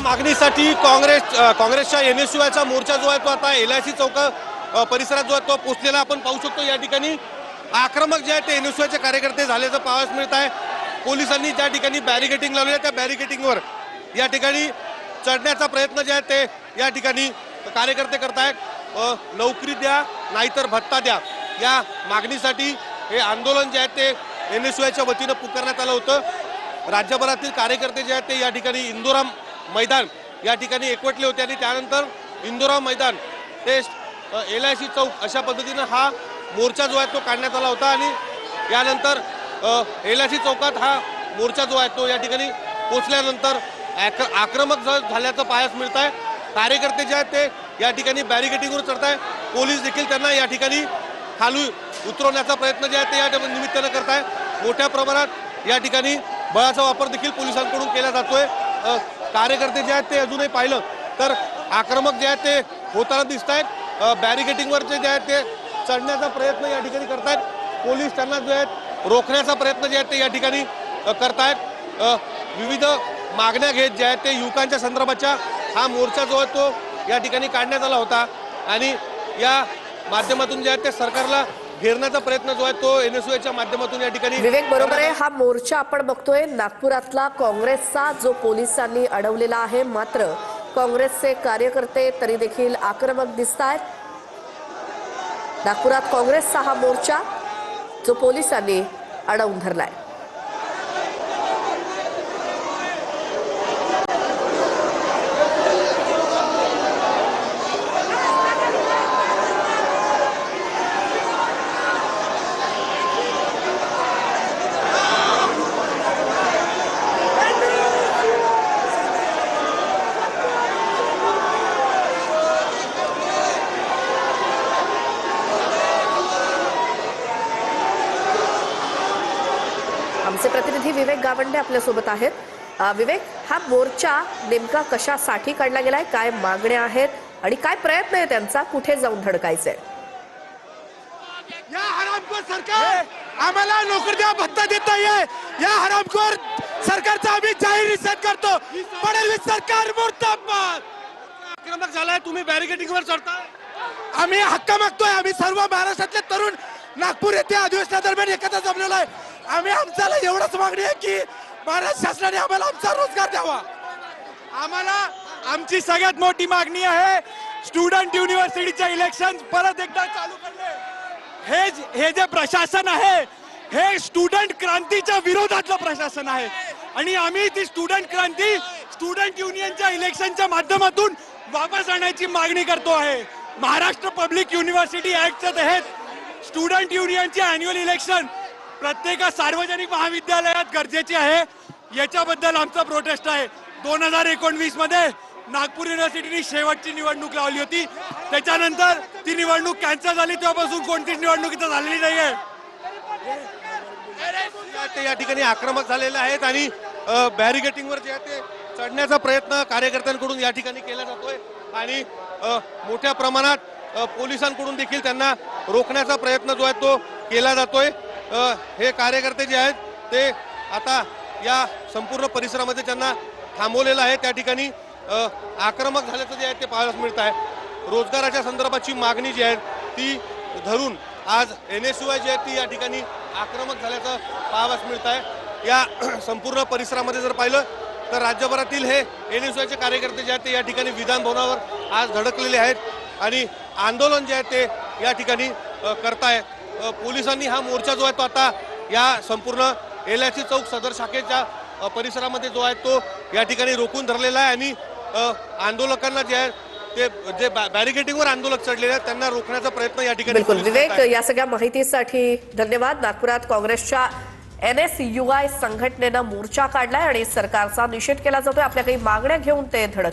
मागणीसाठी काँग्रेसच्या NSUIचा मोर्चा जो आहे तो आता LIC चौक परिसरात जो आहे तो पोहोचलेला आपण पाहू शकतो। या ठिकाणी आक्रमक जे आहे ते NSUIचे कार्यकर्ते झाल्याचं पाहावयास मिळत आहे। पोलिसांनी ज्या ठिकाणी बॅरिकेडिंग लावलेलं त्या बॅरिकेडिंगवर या ठिकाणी चढण्याचा प्रयत्न जे आहे ते या ठिकाणी कार्यकर्ते करत आहेत। नोकरी द्या नाहीतर भत्ता द्या या मागणीसाठी हे आंदोलन जे आहे ते NSUIच्या वतीनं पुकारण्यात आलं होतं। राज्यभरातील कार्यकर्ते जे आहेत ते या ठिकाणी इंदोरा मैदान या ठिकाणी एकवटले होते आणि त्यानंतर इंदोरा मैदान ते LIC चौक अशा पद्धतीनं हा मोर्चा जो आहे तो काढण्यात आला होता आणि यानंतर LIC चौकात हा मोर्चा जो आहे तो या ठिकाणी पोहोचल्यानंतर आक्रमक झाल्याचं पाहायला मिळत आहे। कार्यकर्ते जे आहेत ते या ठिकाणी बॅरिकेडिंगवर चढत आहेत। पोलीस देखील त्यांना या ठिकाणी खाली उतरवण्याचा प्रयत्न जे आहे ते या निमित्तानं करत आहे। मोठ्या प्रमाणात या ठिकाणी बळाचा वापर देखील पोलिसांकडून केला जातोय। कार्यकर्ते जे आहेत ते अजूनही पाहिलं तर आक्रमक जे आहेत ते होताना दिसत आहेत। बॅरिकेडिंगवरचे जे आहेत ते चढण्याचा प्रयत्न या ठिकाणी करतायत। पोलीस त्यांना जे आहेत रोखण्याचा प्रयत्न जे आहे ते या ठिकाणी करतायत। विविध मागण्या घेत जे आहेत ते युवकांच्या संदर्भाच्या हा मोर्चा जो आहे तो या ठिकाणी काढण्यात आला होता आणि या माध्यमातून जे आहे ते सरकारला घेरण्याचा प्रयत्न जो आहे तो NSUIच्या माध्यमातून या ठिकाणी विवेक बरोबर आहे। हा मोर्चा आपण बघतोय नागपुरातला काँग्रेसचा जो पोलिसांनी अडवलेला आहे, मात्र काँग्रेसचे कार्यकर्ते तरी देखील आक्रमक दिसतात। नागपुरात काँग्रेसचा हा मोर्चा जो पोलिसांनी अडवून धरलाय। आमचे प्रतिनिधी विवेक गावंडे आपल्या सोबत आहेत। विवेक, हा मोर्चा नेमका कशासाठी काढला गेलाय, काय मागण्या आहेत आणि काय प्रयत्न आहे त्यांचा, कुठे जाऊन धडकायचे? या हरामखोर सरकार आम्हाला नोकरी द्या भत्ता देत नाहीये। या हरामखोर सरकारचा आम्ही जाहीर निषेध करतो। फडणवीस सरकार मुर्दाबाद। आक्रमक झालाय, तुम्ही बॅरिकेडिंगवर चढताय। आम्ही हक्क मागतोय। आम्ही सर्व महाराष्ट्रातले तरुण नागपूर येथे अधिवेशनादरम्यान एकत्र जमलेलो आहे। आम्ही आमच्याला एवढंच मागणी आहे की महाराष्ट्र शासनाने आम्हाला आमचा रोजगार द्यावा। आम्हाला आमची सगळ्यात मोठी मागणी आहे स्टुडंट युनिव्हर्सिटीचे इलेक्शन परत एकदा चालू करणे। हे जे प्रशासन आहे हे स्टुडंट क्रांतीच्या विरोधातलं प्रशासन आहे आणि आम्ही ती स्टुडंट क्रांती स्टुडंट युनियनच्या इलेक्शनच्या माध्यमातून वापस आणण्याची मागणी करतो आहे। महाराष्ट्र पब्लिक युनिव्हर्सिटी ऍक्टच्या तहत स्टुडंट युनियनचे अॅन्युअल इलेक्शन प्रत्येक सार्वजनिक महाविद्यालयात गरजेचे आहे। याच्याबद्दल आमचा प्रोटेस्ट आहे। 2019 मध्ये नागपूर युनिव्हर्सिटीने शेवटची निवडणूक लावली होती, त्याच्यानंतर ती निवडणूक कॅन्सल झाली, तेव्हापासून कोणतीच निवडणूक इथं झालेली नाहीये। ते या ठिकाणी आक्रमक झालेले आहेत आणि बॅरिकेडिंगवर जे आहे ते चढण्याचा प्रयत्न कार्यकर्त्यांकडून या ठिकाणी केला जातोय आणि मोठ्या प्रमाणात पोलिसांकडून देखील त्यांना रोखण्याचा प्रयत्न जो आहे तो केला जातोय। हे कार्यकर्ते जे आहेत ते आता या संपूर्ण परिसरामध्ये त्यांना थांबवलेलं आहे। त्या ठिकाणी आक्रमक झाल्याचं जे आहे ते पाहायला मिळत आहे। रोजगाराच्या संदर्भाची मागणी जी आहे ती धरून आज NSUI जी आहे ती या ठिकाणी आक्रमक झाल्याचं पाहायला मिळत आहे। या संपूर्ण परिसरामध्ये जर पाहिलं तर राज्यभरातील हे NSUIचे कार्यकर्ते जे आहेत ते या ठिकाणी विधान भवनावर आज धडकलेले आहेत आणि आंदोलन जे आहे ते या ठिकाणी करतायत। पोलिसांनी हा मोर्चा जो आहे तो आता या संपूर्ण LIC चौक सदर शाखेच्या परिसरामध्ये जो आहे तो या ठिकाणी रोखून धरलेला आहे आणि आंदोलकांना जे आहे ते जे बॅरिकेडिंगवर आंदोलक चढलेले आहेत त्यांना रोखण्याचा प्रयत्न या ठिकाणी बिलकुल विवेक, या सगळ्या माहितीसाठी धन्यवाद। नागपुरात काँग्रेसच्या NSUI संघटनेनं मोर्चा काढलाय आणि सरकारचा निषेध केला जातोय। आपल्या काही मागण्या घेऊन ते धडक